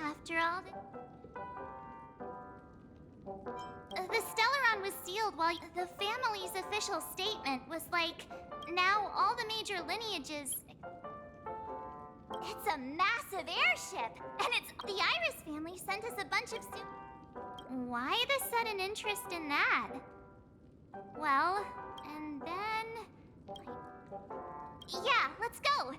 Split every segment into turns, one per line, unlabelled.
After all the Stellaron was sealed while the family's official statement was like, now all the major lineages... It's a massive airship, and it's... The Iris family sent us a bunch of Why the sudden interest in that? Well, and then... Yeah, let's go!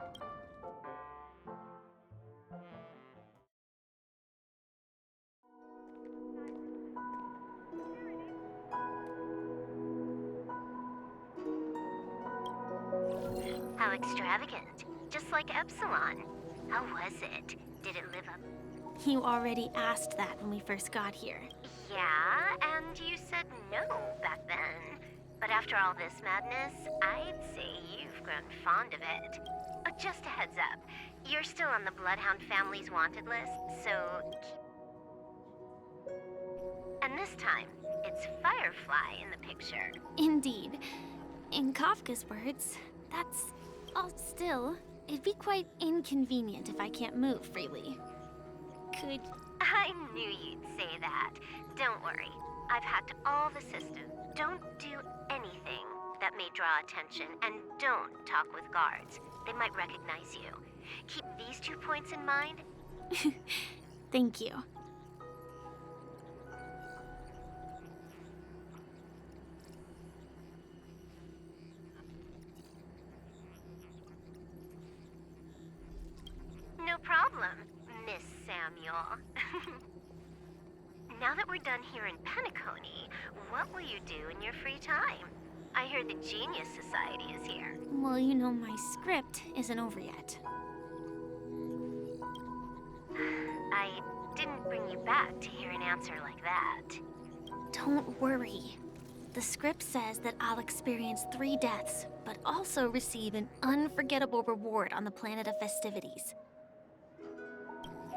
How extravagant. Just like Epsilon. How was it? Did it live up?
You already asked that when we first got here.
Yeah, and you said no back then. But after all this madness, I'd say you've grown fond of it. Oh, just a heads up. You're still on the Bloodhound family's wanted list, so keep... And this time, it's Firefly in the picture.
Indeed. In Kafka's words, that's all still. It'd be quite inconvenient if I can't move freely. Could...
I knew you'd say that. Don't worry. I've hacked all the systems. Don't do anything that may draw attention, and don't talk with guards. They might recognize you. Keep these 2 points in mind.
Thank you.
No problem, Miss Samuel. Now that we're done here in Penacony, what will you do in your free time? I heard the Genius Society is here.
Well, you know my script isn't over yet.
I didn't bring you back to hear an answer like that.
Don't worry. The script says that I'll experience 3 deaths, but also receive an unforgettable reward on the planet of festivities.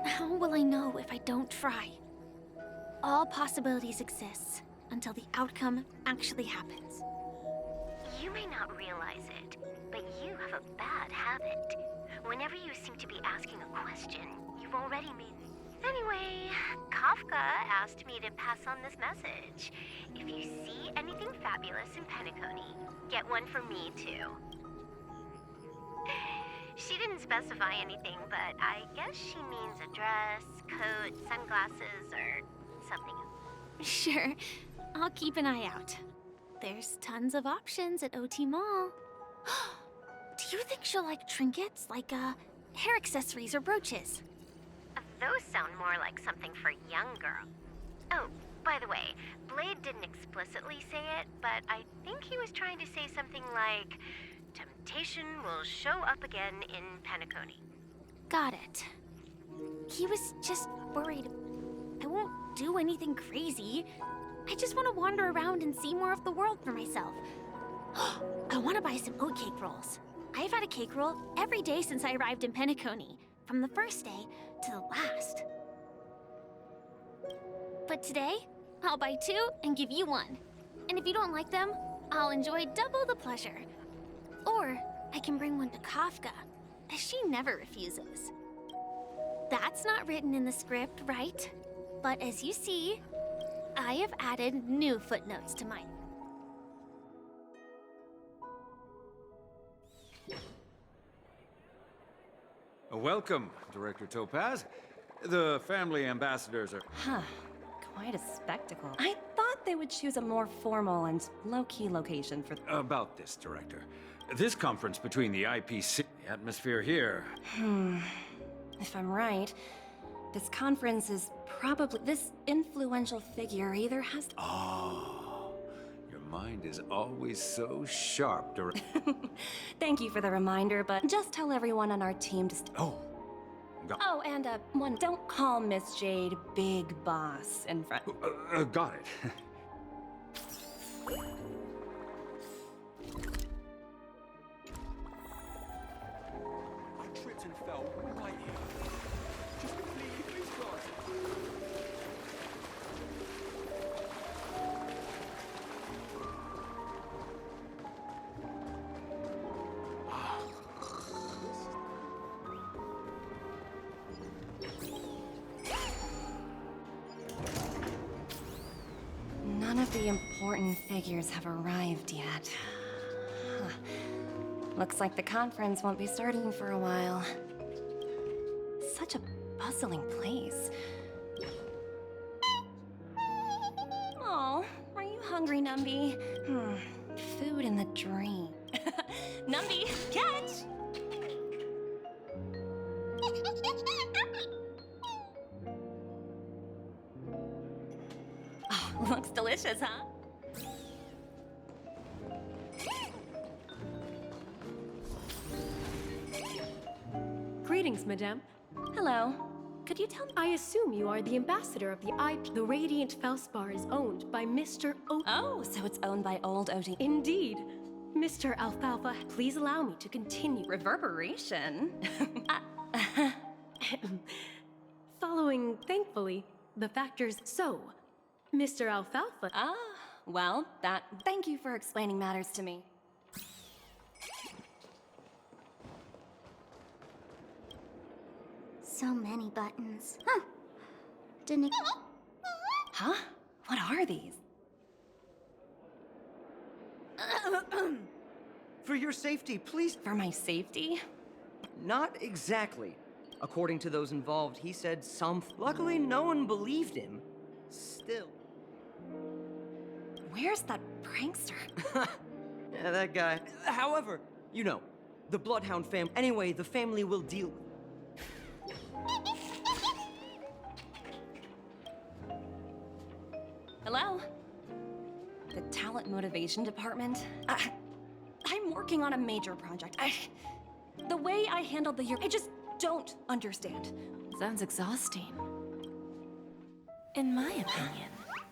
How will I know if I don't try? All possibilities exist until the outcome actually happens.
You may not realize it, but you have a bad habit. Whenever you seem to be asking a question, you've already made... Anyway, Kafka asked me to pass on this message. If you see anything fabulous in Penacony, get one for me too. She didn't specify anything, but I guess she means a dress, coat, sunglasses, or something else.
Sure, I'll keep an eye out. There's tons of options at OT Mall. Do you think she'll like trinkets, like hair accessories or brooches?
Those sound more like something for young girls. Oh, by the way, Blade didn't explicitly say it, but I think he was trying to say something like, temptation will show up again in Penacony.
Got it. He was just worried. I won't do anything crazy. I just want to wander around and see more of the world for myself. I want to buy some oatcake rolls. I've had a cake roll every day since I arrived in Penacony, from the first day to the last. But today, I'll buy 2 and give you 1. And if you don't like them, I'll enjoy double the pleasure. Or I can bring one to Kafka, as she never refuses. That's not written in the script, right? But as you see, I have added new footnotes to mine.
Welcome, Director Topaz. The family ambassadors are...
Huh. Quite a spectacle. I thought they would choose a more formal and low-key location for...
About this, Director. This conference between the IPC... The atmosphere here...
If I'm right, this conference is probably... This influential figure either has...
Oh, your mind is always so sharp, Director.
Thank you for the reminder, but just tell everyone on our team to... Oh, and one, don't call Miss Jade Big Boss in front...
Got it.
I tripped and fell right here. Just completely discarded.
the important figures have arrived yet. Huh. Looks like the conference won't be starting for a while. Such a bustling place. Oh, are you hungry, Numby? Food in the dream. Numby, catch! Oh, looks delicious, huh?
Greetings, Madame.
Hello. Could you tell me?
I assume you are the ambassador of the IP. The Radiant Felspar is owned by Mr. O.
Oh, so it's owned by old OT.
Indeed. Mr. Alfalfa, please allow me to continue.
Reverberation?
Following, thankfully, the factors. So, Mr. Alfalfa.
Ah, well, thank you for explaining matters to me.
So many buttons. Huh. Didn't.
Huh? What are these?
For your safety, please.
For my safety?
Not exactly. According to those involved, he said some. Luckily, no one believed him. Still.
Where's that prankster?
Yeah, that guy. However, you know, the Bloodhound family. Anyway, the family will deal with.
Hello? The Talent Motivation Department? I'm working on a major project. The way I handled the year, I just don't understand.
Sounds exhausting. In my opinion,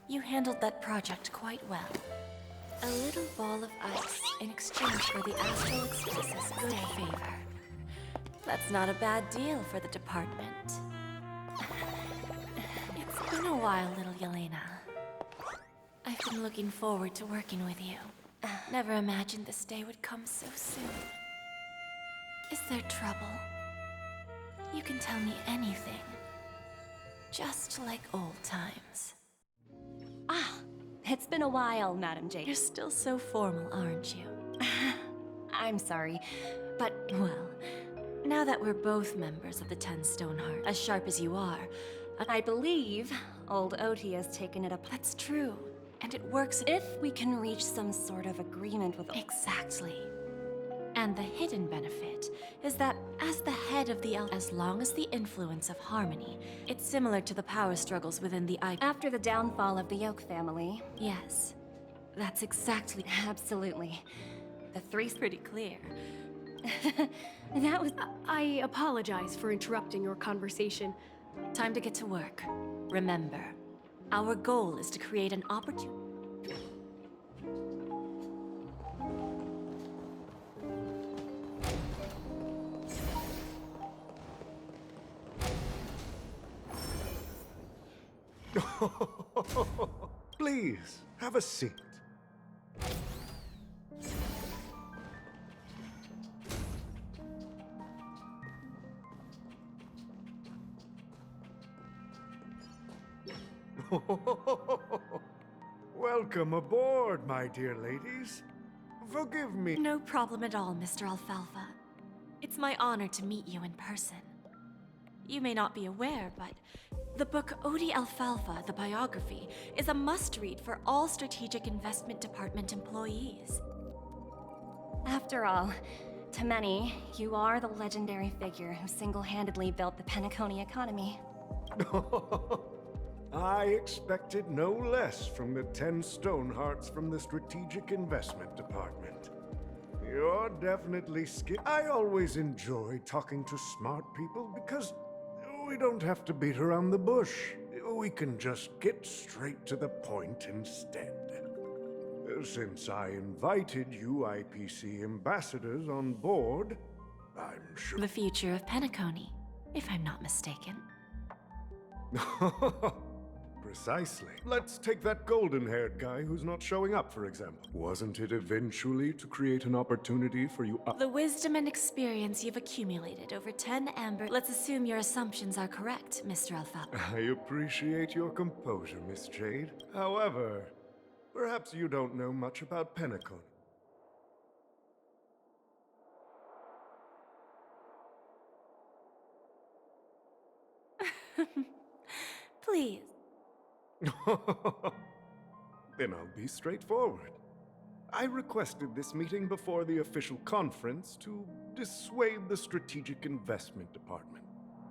you handled that project quite well. A little ball of ice in exchange for the Astral Express's good favor. That's not a bad deal for the department. It's been a while, little Yelena. I've been looking forward to working with you. Never imagined this day would come so soon. Is there trouble? You can tell me anything. Just like old times.
Ah, it's been a while, Madam Jade.
You're still so formal, aren't you?
I'm sorry, but
Well, now that we're both members of the 10 Stoneheart, as sharp as you are,
I believe old Oti has taken it up.
that's true. And it works
If we can reach some sort of agreement with...
exactly. And the hidden benefit is that as the head of the as long as the influence of harmony, it's similar to the power struggles within the
After the downfall of the Yoke family...
Yes, that's exactly...
Absolutely. The three's
pretty clear.
That was...
I apologize for interrupting your conversation.
Time to get to work. Remember, our goal is to create an opportunity.
Please, have a seat. Welcome aboard, my dear ladies. Forgive me.
No problem at all, Mr. Alfalfa. It's my honor to meet you in person. You may not be aware, but the book Odi Alfalfa, the biography, is a must-read for all Strategic Investment Department employees.
After all, to many, you are the legendary figure who single-handedly built the Penacony economy.
I expected no less from the 10 Stonehearts from the Strategic Investment Department. You're definitely I always enjoy talking to smart people because we don't have to beat around the bush. We can just get straight to the point instead. Since I invited you IPC ambassadors on board, I'm sure...
The future of Penacony, if I'm not mistaken.
Precisely. Let's take that golden-haired guy who's not showing up, for example. Wasn't it eventually to create an opportunity for you
The wisdom and experience you've accumulated over 10 amber... Let's assume your assumptions are correct, Mr. Alfalfa.
I appreciate your composure, Miss Jade. However, Perhaps you don't know much about Penacony.
Please.
Then I'll be straightforward. I requested this meeting before the official conference to dissuade the Strategic Investment Department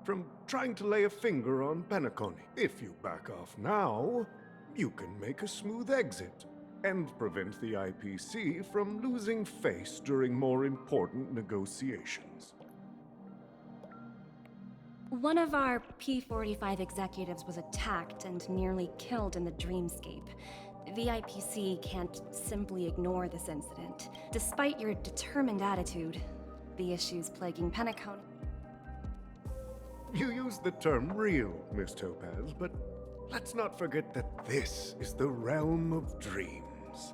from trying to lay a finger on Penacony. If you back off now, you can make a smooth exit and prevent the IPC from losing face during more important negotiations.
One of our P-45 executives was attacked and nearly killed in the dreamscape. The IPC can't simply ignore this incident. Despite your determined attitude, the issues plaguing Penacony...
You use the term real, Miss Topaz, but let's not forget that this is the realm of dreams.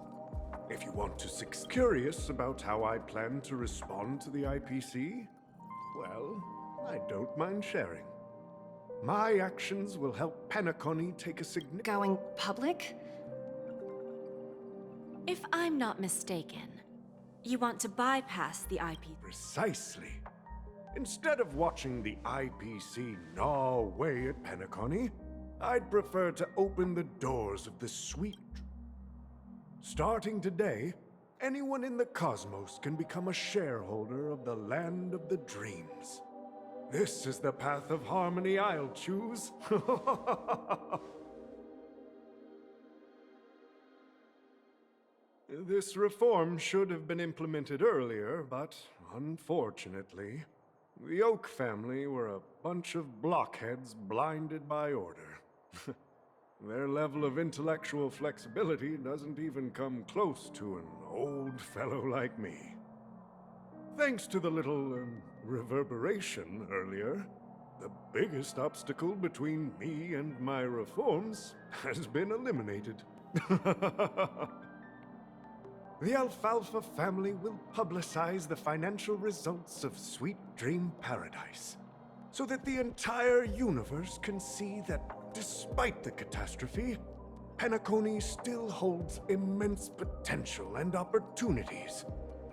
If you want to get curious about how I plan to respond to the IPC, well, I don't mind sharing. My actions will help Penacony take a significant...
Going public?
If I'm not mistaken, you want to bypass the IP.
Precisely. Instead of watching the IPC gnaw away at Penacony, I'd prefer to open the doors of the sweet... Starting today, anyone in the cosmos can become a shareholder of the land of the dreams. This is the path of harmony I'll choose. This reform should have been implemented earlier, but unfortunately, the Oak family were a bunch of blockheads blinded by order. Their level of intellectual flexibility doesn't even come close to an old fellow like me. Thanks to the little reverberation earlier, the biggest obstacle between me and my reforms has been eliminated. The Alfalfa family will publicize the financial results of Sweet Dream Paradise, so that the entire universe can see that despite the catastrophe, Penacony still holds immense potential and opportunities,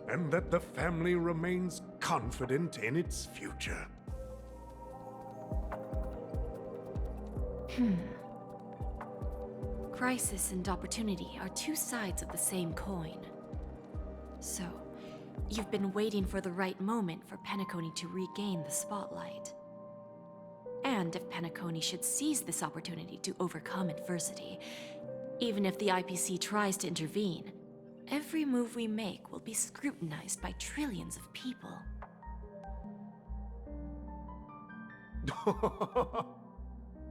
and that the family remains confident in its future.
Crisis and opportunity are two sides of the same coin. So, you've been waiting for the right moment for Penacony to regain the spotlight. And if Penacony should seize this opportunity to overcome adversity, even if the IPC tries to intervene, every move we make will be scrutinized by trillions of people.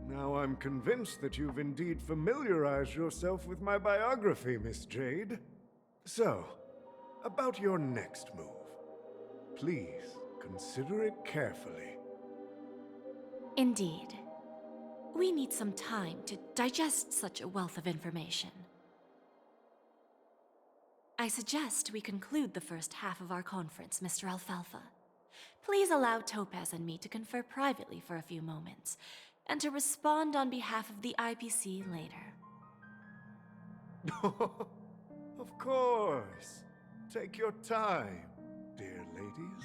Now I'm convinced that you've indeed familiarized yourself with my biography, Miss Jade. So, about your next move. Please, consider it carefully.
Indeed. We need some time to digest such a wealth of information. I suggest we conclude the first half of our conference, Mr. Alfalfa. Please allow Topaz and me to confer privately for a few moments, and to respond on behalf of the IPC later.
Of course. Take your time, dear ladies.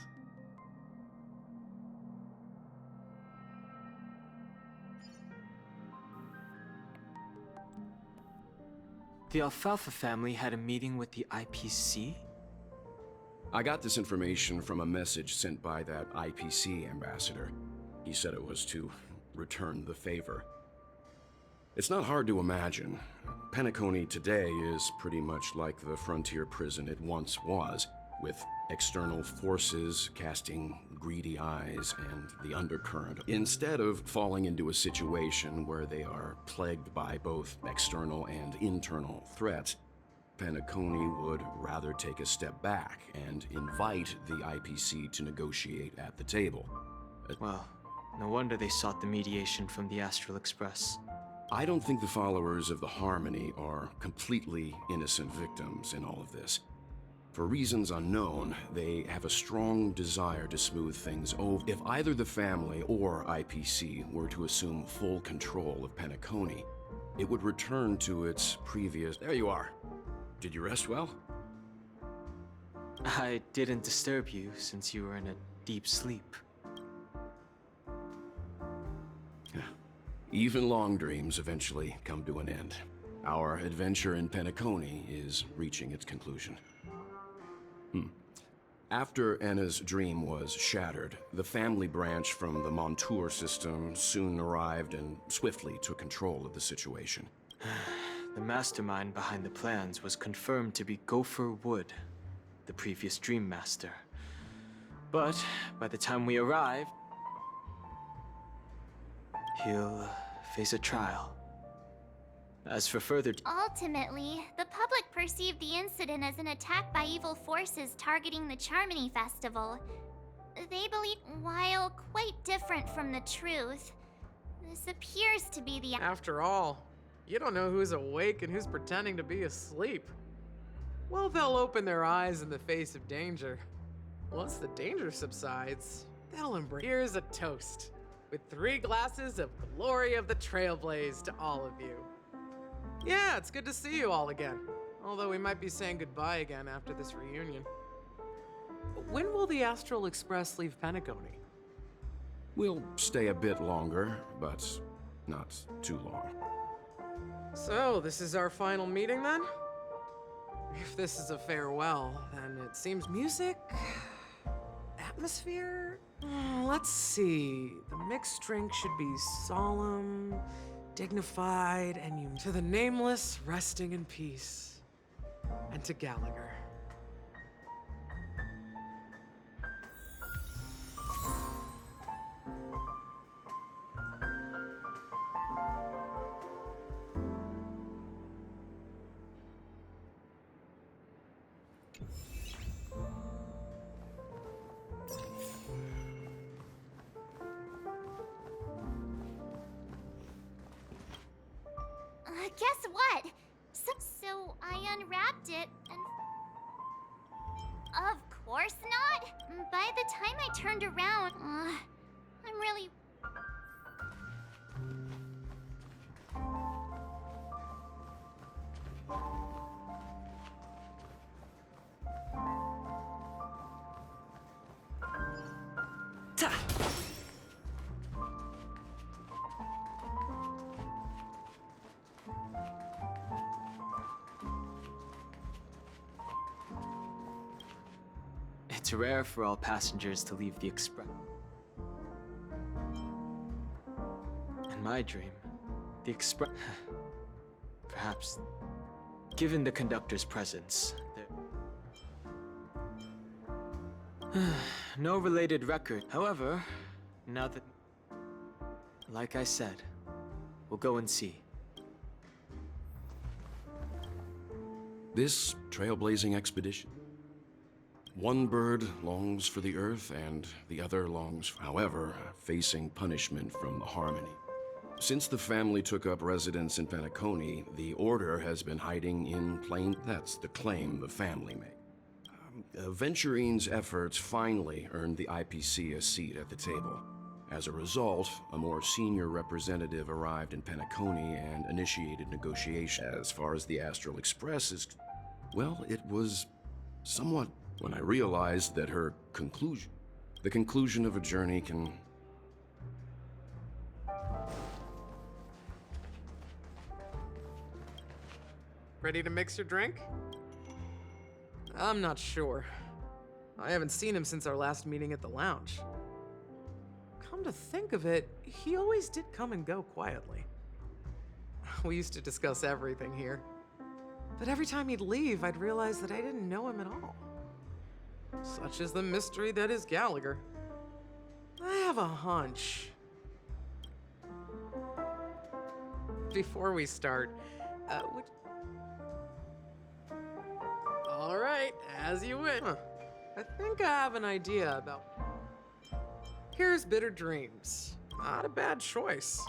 The Alfalfa family had a meeting with the IPC?
I got this information from a message sent by that IPC ambassador. He said it was to return the favor. It's not hard to imagine. Penacony today is pretty much like the frontier prison it once was, with external forces casting greedy eyes and the undercurrent. Instead of falling into a situation where they are plagued by both external and internal threats, Penacony would rather take a step back and invite the IPC to negotiate at the table.
Well, no wonder they sought the mediation from the Astral Express.
I don't think the followers of the Harmony are completely innocent victims in all of this. For reasons unknown, they have a strong desire to smooth things over. If either the family or IPC were to assume full control of Penacony, it would return to its previous... There you are. Did you rest well?
I didn't disturb you since you were in a deep sleep.
Even long dreams eventually come to an end. Our adventure in Penacony is reaching its conclusion. After Anna's dream was shattered, the family branch from the Montour system soon arrived and swiftly took control of the situation.
The mastermind behind the plans was confirmed to be Gopher Wood, the previous Dream Master. But by the time we arrive, he'll face a trial. As for further...
Ultimately, the public perceived the incident as an attack by evil forces targeting the Charmony Festival. They believe, while quite different from the truth, this appears to be the...
After all, you don't know who's awake and who's pretending to be asleep. Well, they'll open their eyes in the face of danger. Once the danger subsides, they'll embrace... Here's a toast, with 3 glasses of glory of the Trailblaze to all of you. Yeah, it's good to see you all again. Although we might be saying goodbye again after this reunion. When will the Astral Express leave Penacony?
We'll stay a bit longer, but not too long.
So, this is our final meeting then? If this is a farewell, then it seems music? Atmosphere? Let's see. The mixed drink should be solemn, dignified, and to the nameless, resting in peace. And to Gallagher.
Guess what? So I unwrapped it and... Of course not! By the time I turned around, I'm really...
It's rare for all passengers to leave the express. In my dream, the express... Perhaps, given the conductor's presence, there... No related record. However, now that... Like I said, we'll go and see.
This trailblazing expedition. One bird longs for the earth, and the other longs, however, facing punishment from the Harmony. Since the family took up residence in Penacony, the Order has been hiding in plain... That's the claim the family made. Venturine's efforts finally earned the IPC a seat at the table. As a result, a more senior representative arrived in Penacony and initiated negotiations. As far as the Astral Express is... Well, it was somewhat... When I realized that her conclusion... The conclusion of a journey can...
Ready to mix your drink? I'm not sure. I haven't seen him since our last meeting at the lounge. Come to think of it, he always did come and go quietly. We used to discuss everything here. But every time he'd leave, I'd realize that I didn't know him at all. Such is the mystery that is Gallagher. I have a hunch. Before we start, All right, as you wish. I think I have an idea about... Here's Bitter Dreams. Not a bad choice.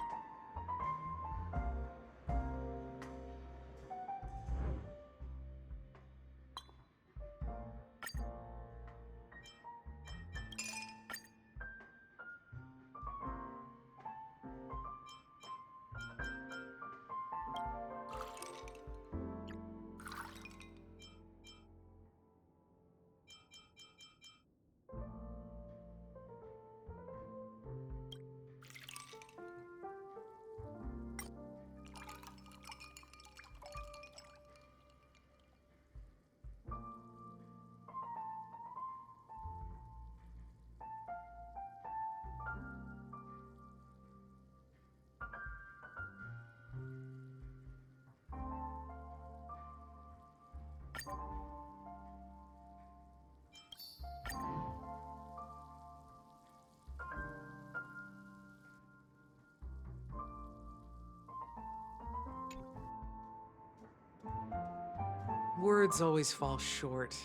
Words always fall short.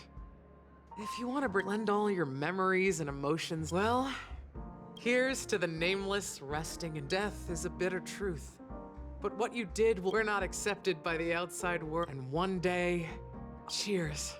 If you want to blend all your memories and emotions, well, here's to the nameless resting in death is a bitter truth. But what you did, we're not accepted by the outside world. And one day, cheers.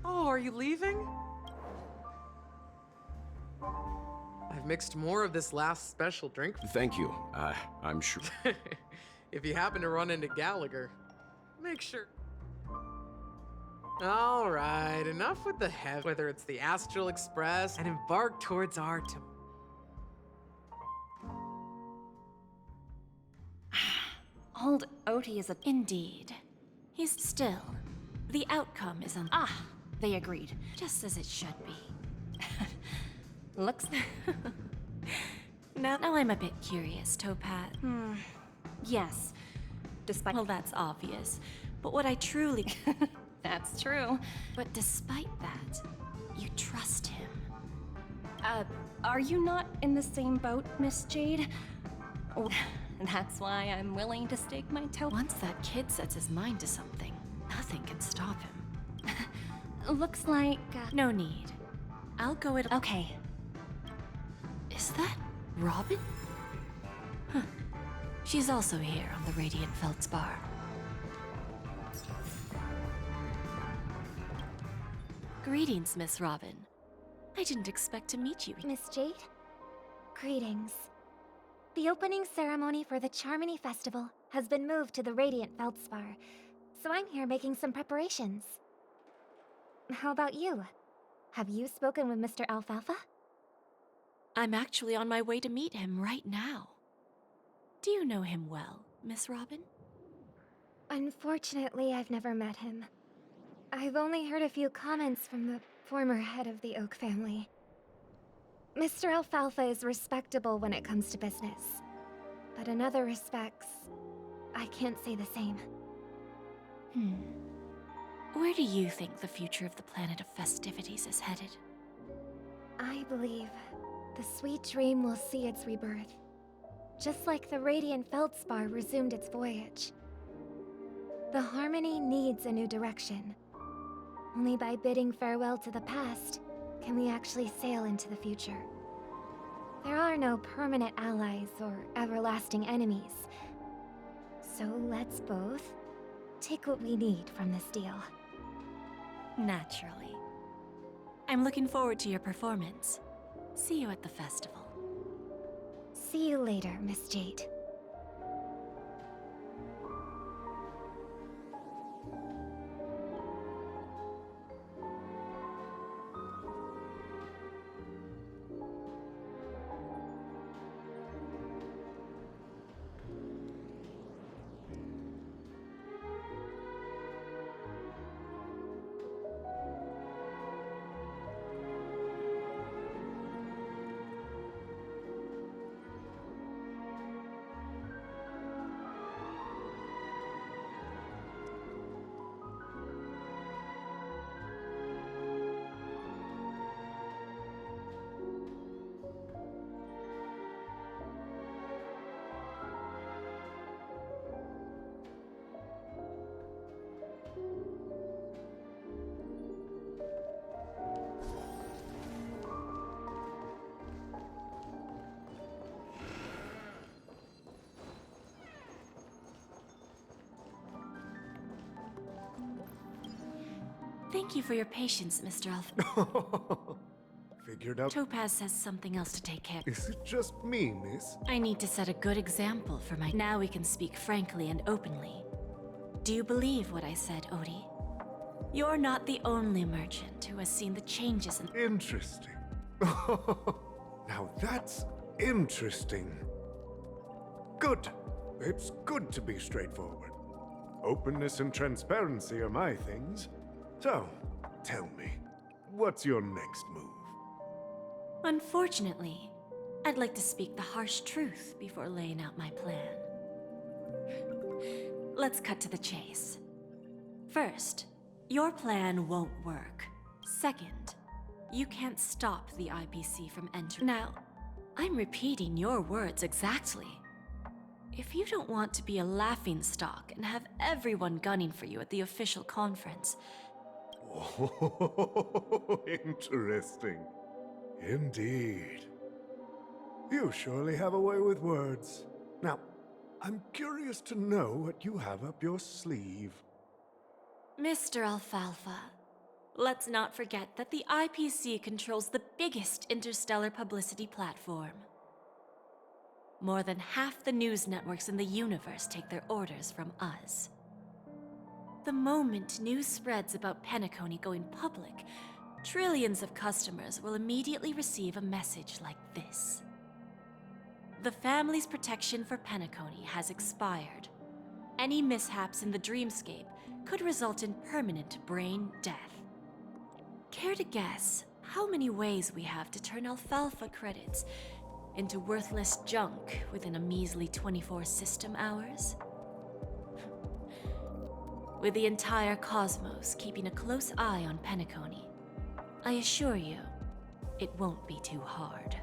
Oh, are you leaving? I've mixed more of this last special drink.
Thank you. I'm sure.
If you happen to run into Gallagher, make sure. All right, enough with the heavy. Whether it's the Astral Express and embark towards our
Old Oti is a...
Indeed. He's still. The outcome is on.
They agreed.
Just as it should be.
Looks...
Now I'm a bit curious, Topaz.
Yes. Despite...
Well, that's obvious. But what I truly...
That's true.
But despite that, you trust him.
Are you not in the same boat, Miss Jade? Oh, that's why I'm willing to stake my toe.
Once that kid sets his mind to something, nothing can stop him.
Looks like...
No need. I'll go it...
Okay.
Is that Robin? Huh. She's also here on the Radiant Feldspar. Greetings, Miss Robin. I didn't expect to meet you.
Miss Jade? Greetings. The opening ceremony for the Charmony Festival has been moved to the Radiant Feldspar, so I'm here making some preparations. How about you? Have you spoken with Mr. Alfalfa?
I'm actually on my way to meet him right now. Do you know him well, Miss Robin?
Unfortunately, I've never met him. I've only heard a few comments from the former head of the Oak family. Mr. Alfalfa is respectable when it comes to business, but in other respects, I can't say the same.
Where do you think the future of the planet of festivities is headed?
I believe the sweet dream will see its rebirth, just like the Radiant Feldspar resumed its voyage. The Harmony needs a new direction. Only by bidding farewell to the past
can we actually sail into the future. There are no permanent allies or everlasting enemies. So let's both take what we need from this deal.
Naturally. I'm looking forward to your performance. See you at the festival.
See you later, Miss Jade.
Thank you for your patience, Mr. Alf.
Figured out.
Topaz has something else to take care of.
Is it just me, miss?
I need to set a good example for my... Now we can speak frankly and openly. Do you believe what I said, Odie? You're not the only merchant who has seen the changes in...
Interesting. Now that's interesting. Good. It's good to be straightforward. Openness and transparency are my things. So, tell me, what's your next move?
Unfortunately, I'd like to speak the harsh truth before laying out my plan. Let's cut to the chase. First, your plan won't work. Second, you can't stop the IPC from entering. Now, I'm repeating your words exactly. If you don't want to be a laughingstock and have everyone gunning for you at the official conference...
Oh, interesting. Indeed. You surely have a way with words. Now, I'm curious to know what you have up your sleeve.
Mr. Alfalfa, let's not forget that the IPC controls the biggest interstellar publicity platform. More than half the news networks in the universe take their orders from us. The moment news spreads about Penacony going public, trillions of customers will immediately receive a message like this. The family's protection for Penacony has expired. Any mishaps in the dreamscape could result in permanent brain death. Care to guess how many ways we have to turn alfalfa credits into worthless junk within a measly 24 system hours? With the entire cosmos keeping a close eye on Penacony, I assure you, it won't be too hard.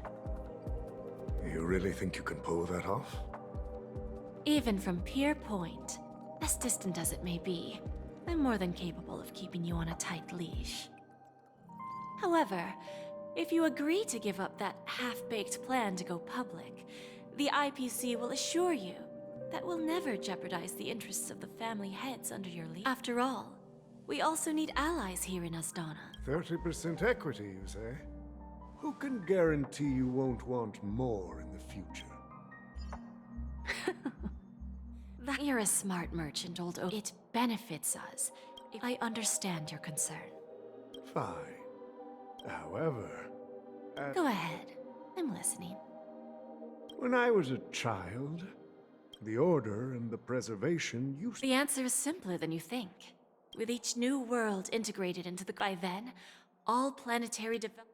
You really think you can pull that off?
Even from Pier Point, as distant as it may be, I'm more than capable of keeping you on a tight leash. However, if you agree to give up that half-baked plan to go public, the IPC will assure you that we'll never jeopardize the interests of the family heads under your lead. After all, we also need allies here in Asdana.
30% equity, you say? Who can guarantee you won't want more in the future?
That you're a smart merchant, old O. It benefits us. If I understand your concern.
Fine. However...
Go ahead. I'm listening.
When I was a child, the Order and the Preservation used...
The answer is simpler than you think. With each new world integrated into the... By then, all planetary development...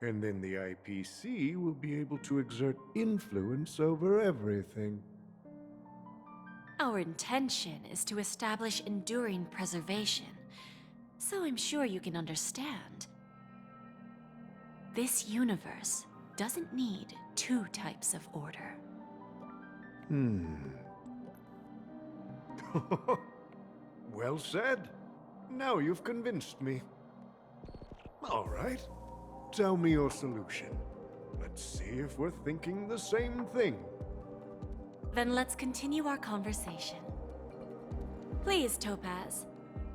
And then the IPC will be able to exert influence over everything.
Our intention is to establish enduring preservation, so I'm sure you can understand. This universe doesn't need two types of order.
Well said. Now you've convinced me. All right. Tell me your solution. Let's see if we're thinking the same thing.
Then let's continue our conversation. Please, Topaz,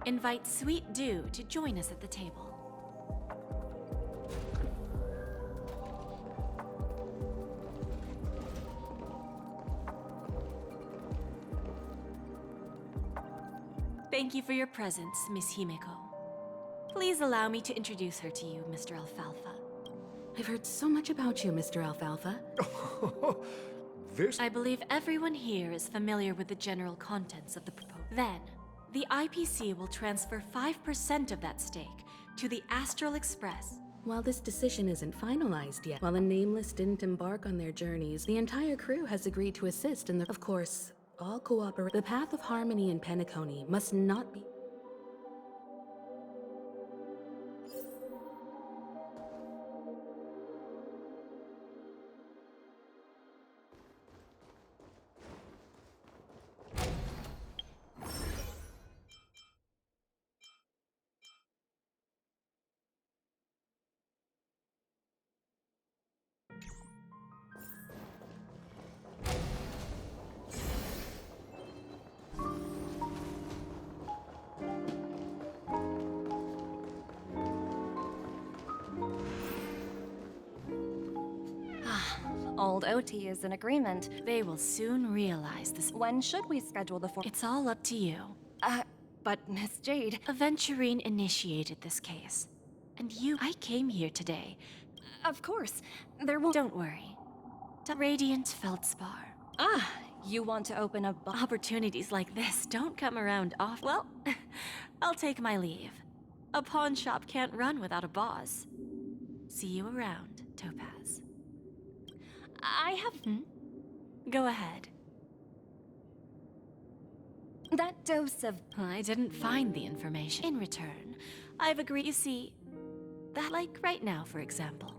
invite Sweet Dew to join us at the table. Thank you for your presence, Miss Himeko. Please allow me to introduce her to you, Mr. Alfalfa.
I've heard so much about you, Mr. Alfalfa.
I believe everyone here is familiar with the general contents of the proposal. Then, the IPC will transfer 5% of that stake to the Astral Express.
While this decision isn't finalized yet, while the Nameless didn't embark on their journeys, the entire crew has agreed to assist in the... Of course, all cooperate. The path of harmony in Penacony must not be...
Old OT is in agreement.
They will soon realize this.
When should we schedule the
It's all up to you.
But Miss Jade...
Aventurine initiated this case. And I came here today.
Of course. There won't...
Don't worry. Radiant Feldspar.
You want to open a
Opportunities like this don't come around often. Well, I'll take my leave. A pawn shop can't run without a boss. See you around, Topaz.
I have...
Go ahead.
That dose of...
I didn't find the information. In return, I've agreed. You see, that like right now, for example.